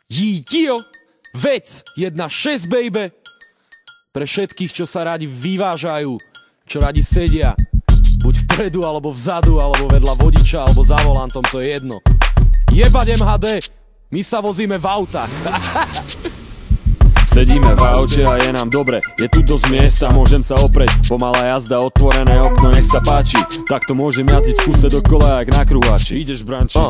Jídio, vec 1.6 baby. Pre všetkých, čo sa radi vyvážajú, čo radi sedia buď vpredu, alebo vzadu, alebo vedľa vodiča, alebo za volantom, to je jedno. Jebať MHD, my sa vozíme v autách. Sedíme v aute a je nám dobre, je tu dosť miesta, môžem sa oprieť. Pomalá jazda, otvorené okno, nech sa páči. Takto môžem jazdiť v kuse dokola, jak na kruháči. Ideš, branči?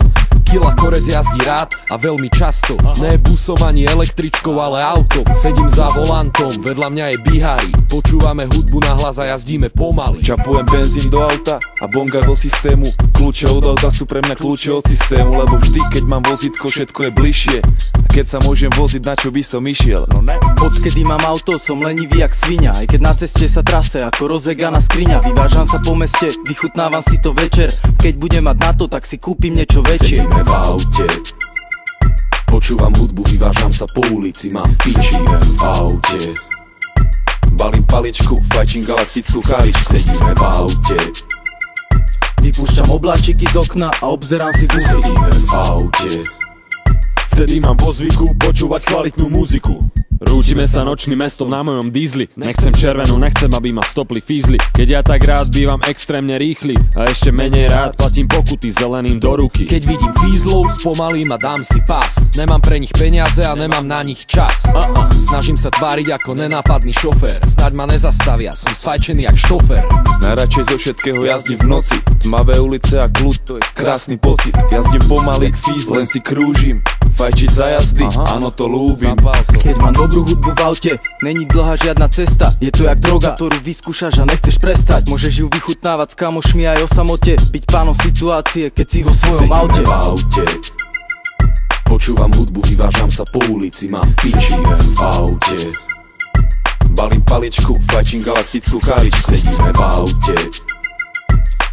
Kila korec jazdí rád a veľmi často. Ne busom ani električkou, ale autom. Sedím za volantom, vedľa mňa je bihári. Počúvame hudbu nahlas a jazdíme pomaly. Čapujem benzín do auta a bonga do systému. Kľúče od auta sú pre mňa kľúče od systému, lebo vždy, keď mám vozítko, všetko je bližšie. A keď sa môžem voziť, na čo by som išiel? No ne. Odkedy mám auto, som lenivý jak svinia. Aj keď na ceste sa trase ako rozeganá skriňa. Vyvážam sa po meste, vychutnávam si to večer. Keď budem mať na to, tak si kúpim niečo väčšie. Sedíme v aute, počúvam hudbu, vyvážam sa po ulici, mám piči v aute. Balím paličku, fajčím galaktickú kávičku. Sedíme v aute, vypúšťam obláčiky z okna a obzerám si busy. sedíme v aute, Vtedy mám po zvyku počúvať kvalitnú muziku. Rútime sa nočným mestom na mojom dízli. Nechcem červenú, nechcem, aby ma stopli fízli. Keď ja tak rád bývam extrémne rýchly a ešte menej rád platím pokuty zeleným do ruky. keď vidím fízlov, spomalím a dám si pás. Nemám pre nich peniaze a nemám na nich čas. Snažím sa tváriť ako nenápadný šofér. Snáď ma nezastavia, som sfajčený jak štofer. Najradšej zo všetkého jazdím v noci. Tmavé ulice a kľud, to je krásny pocit. Jazdím pomaly k fízl, len si krúžim. Fajčiť za jazdy, áno, to ľúbim. Keď mám dobrú hudbu v aute, není dlhá žiadna cesta. Je to jak droga, ktorú vyskúšaš a nechceš prestať. Môžeš ju vychutnávať s kamošmi aj o samote. Byť pánom situácie, keď si vo svojom aute. V aute, počúvam hudbu, vyvážam sa po ulici, mám piči v aute. Balím paličku, fajčím galaktickú kávičku. Sedíme v aute,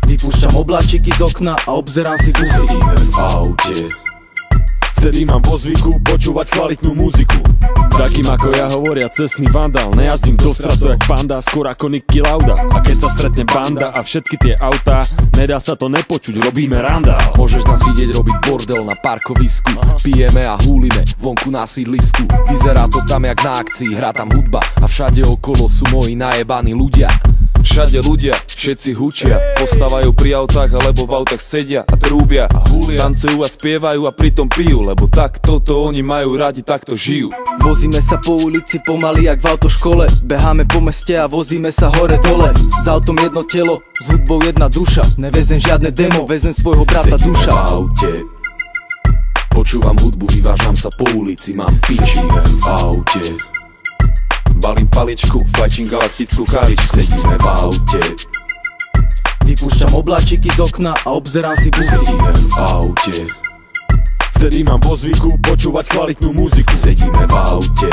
Vypúšťam obláčiky z okna a obzerám si busy. sedíme v aute, Vtedy mám po zvyku počúvať kvalitnú muziku. Takým ako ja hovoria cestný vandál. Nejazdím do stratu jak panda, skôr ako Niki Lauda. A keď sa stretne banda a všetky tie autá, nedá sa to nepočuť, robíme randál. môžeš nás vidieť robiť bordel na parkovisku. Pijeme a húlime vonku na sídlisku. Vyzerá to tam jak na akcii, hrá tam hudba a všade okolo sú moji najebaní ľudia. Všade ľudia, všetci hučia, postávajú pri autách alebo v autách sedia a trúbia a húlia. Tancujú a spievajú a pritom pijú, lebo tak toto oni majú radi, takto žijú. Vozíme sa po ulici pomaly jak v autoškole. Beháme po meste a vozíme sa hore dole. S autom jedno telo, s hudbou jedna duša. Nevezem žiadne demo, vezem svojho brata Sedíme duša. v aute, počúvam hudbu, vyvážam sa po ulici, mám piči v aute. Balím paličku, fajčím galaktickú kávičku. Sedíme v aute, Vypúšťam obláčiky z okna a obzerám si busy. sedíme v aute, Vtedy mám po zvyku počúvať kvalitnú muziku. sedíme v aute,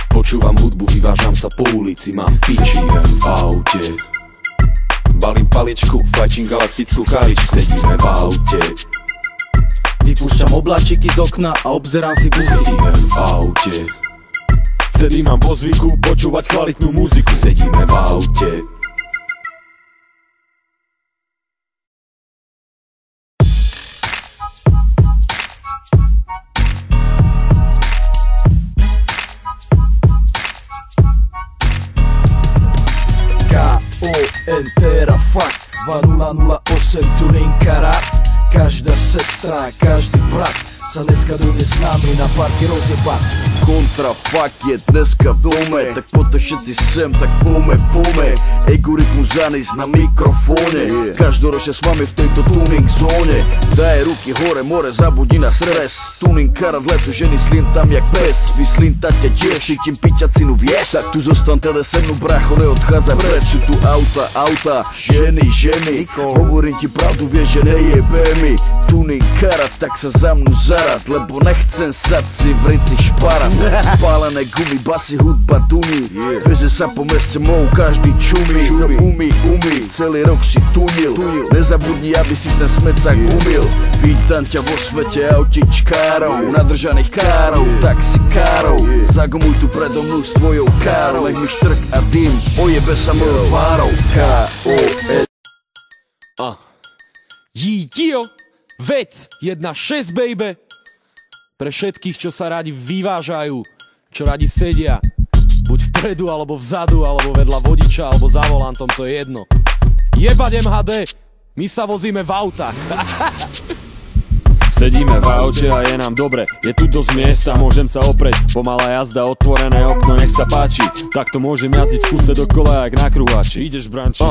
počúvam hudbu, vyvážam sa po ulici, mám piči v aute. Balím paličku, fajčím galaktickú kávičku. Sedíme v aute, Vypúšťam obláčiky z okna a obzerám si busy. sedíme v aute, Vtedy mám po zvyku počúvať kvalitnú muziku. sedíme v aute. Entera fakt 2008 Tuning Karat. Každá sestra, každý brat sa dneska dojde s nami na party rozjebať. Kontrafakt je dneska v dome, tak poďte všetci sem, tak pome. Egoritmus Zanis na mikrofóne, každoročne s vami v tejto tuning zóne. Daj ruky hore, more, zabudí na stres. Tuning Karat, leto ženy slintam jak pes. Vy slintate tiež, cítim piťacinu vies. Tak tu zostan teda se mnou, bracho, neodchádza preč. Sú tu auta, ženy. Hovorím ti pravdu, vieš, že nejebe mi. Tuning Karat, tak sa za mnou zarad, lebo nechcem sať si v rici šparat. Spálené gumy, basy, hudba tuní. Veze sa po meste mou, každý čumí. Umí, celý rok si tunil. Nezabudni, aby si ten smecák umil. Vítam ťa vo svete autičkárov, nadržaných károv, taxikárov. Zagomuj tu predo mnou s tvojou károu, nech mi štrk a dým ojebe sa mojou tvárou. K.O.E. Jídio, vec 1.6 baby. Pre všetkých, čo sa radi vyvážajú, čo radi sedia buď vpredu, alebo vzadu, alebo vedľa vodiča, alebo za volantom, to je jedno. Jebať MHD, my sa vozíme v autách. Sedíme v aute a je nám dobre, je tu dosť miesta, môžem sa oprieť. Pomalá jazda, otvorené okno, nech sa páči. Takto môžem jazdiť v kuse dokola jak na kruháči. Ideš, branči?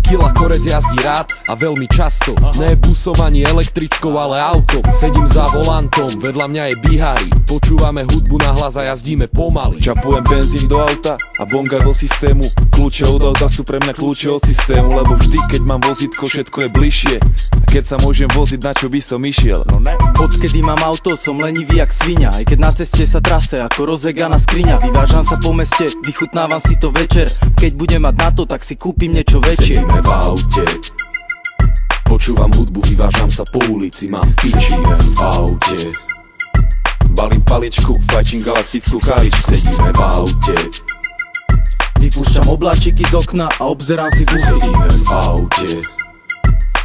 Kila korec jazdí rád a veľmi často. Ne busom ani električkou, ale autom. Sedím za volantom, vedľa mňa je Bihari. Počúvame hudbu nahlas a jazdíme pomaly. Čapujem benzín do auta a bonga do systému. Kľúče od auta sú pre mňa kľúče od systému, lebo vždy, keď mám vozítko, všetko je bližšie. A keď sa môžem voziť, na čo by som išiel? No ne. Odkedy mám auto, som lenivý jak svinia. Aj keď na ceste sa trase ako rozeganá skriňa. Vyvážam sa po meste, vychutnávam si to večer. Keď budem mať na to, tak si kúpim niečo väčšie. Sedíme v aute, počúvam hudbu, vyvážam sa po ulici. Mám pičíme v aute, balím paličku, fajčím galaktickú kávičku. Sedíme v aute, vypúšťam obláčiky z okna a obzerám si busy. sedíme v aute,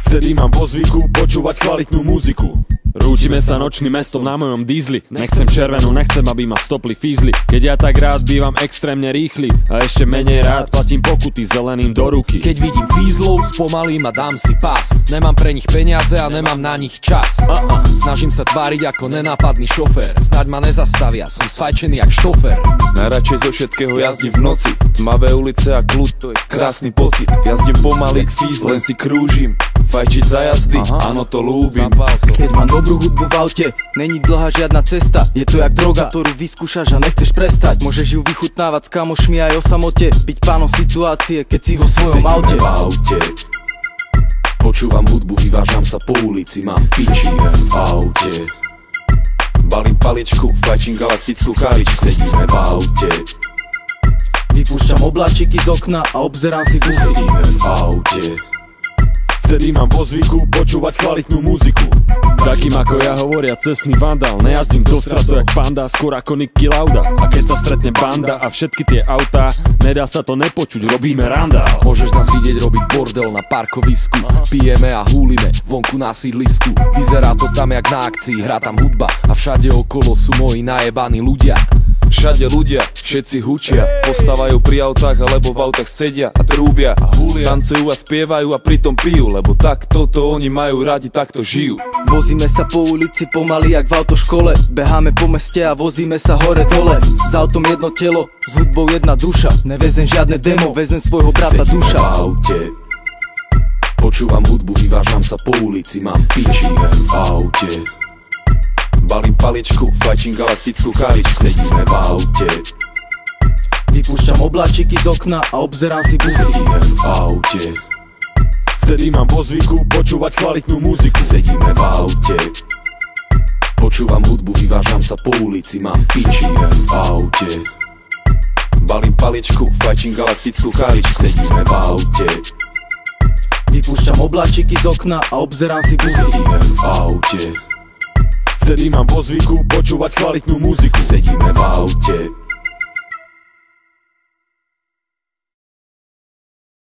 Vtedy mám vo zvyku počúvať kvalitnú muziku. Rútime sa nočným mestom na mojom dízli. Nechcem červenú, nechcem, aby ma stopli fízli. Keď ja tak rád bývam extrémne rýchly a ešte menej rád platím pokuty zeleným do ruky. keď vidím fízlov, spomalím a dám si pás. Nemám pre nich peniaze a nemám na nich čas. Snažím sa tváriť ako nenápadný šofér. Snáď ma nezastavia, som sfajčený jak štofer. Najradšej zo všetkého jazdím v noci. Tmavé ulice a kľud, to je krásny pocit. Jazdím pomaly k fízl, len si krúžim. Fajčiť za jazdy, áno, to ľúbim. Keď mám dobrú hudbu v aute, není dlhá žiadna cesta. Je to jak droga, ktorú vyskúšaš a nechceš prestať. Môžeš ju vychutnávať s kamošmi aj o samote. Byť pánom situácie, keď si vo svojom aute. V aute, počúvam hudbu, vyvážam sa po ulici. Mám pičíme v aute, Balím paličku, fajčím galaktickú kávičku. sedíme v aute, Vypúšťam obláčiky z okna a obzerám si busy. sedíme v aute, Vtedy mám vo zvyku počúvať kvalitnú muziku. Takým ako ja hovoria cestný vandál. Nejazdím do stratu jak panda, skôr ako Nicky Lauda. A keď sa stretne banda a všetky tie autá, nedá sa to nepočuť, robíme randál. môžeš nás vidieť robiť bordel na parkovisku. Pijeme a húlime vonku na sídlisku. Vyzerá to tam jak na akcii, hrá tam hudba a všade okolo sú moji najebaní ľudia. Všade ľudia, všetci hučia, postávajú pri autách alebo v autách sedia a trúbia a húlia. Tancujú a spievajú a pritom pijú, lebo tak toto oni majú radi, takto žijú. Vozíme sa po ulici pomaly jak v autoškole. Beháme po meste a vozíme sa hore dole. S autom jedno telo, s hudbou jedna duša. Nevezem žiadne demo, vezem svojho brata sedíme duša. v aute, počúvam hudbu, vyvážam sa po ulici. Mám pičíme v aute, Balím paličku, fajčím galaktickú kávičku. sedíme v aute, Vypúšťam obláčiky z okna a obzerám si busy. sedíme v aute, Vtedy mám vo zvyku počúvať kvalitnú muziku. sedíme v aute, počúvam hudbu, vyvážam sa po ulici. Mám pičíme v aute, Balím paličku, fajčím galaktickú kávičku. sedíme v aute, Vypúšťam obláčiky z okna a obzerám si busy. sedíme v aute, Vtedy mám vo zvyku počúvať kvalitnú muziku. sedíme v aute,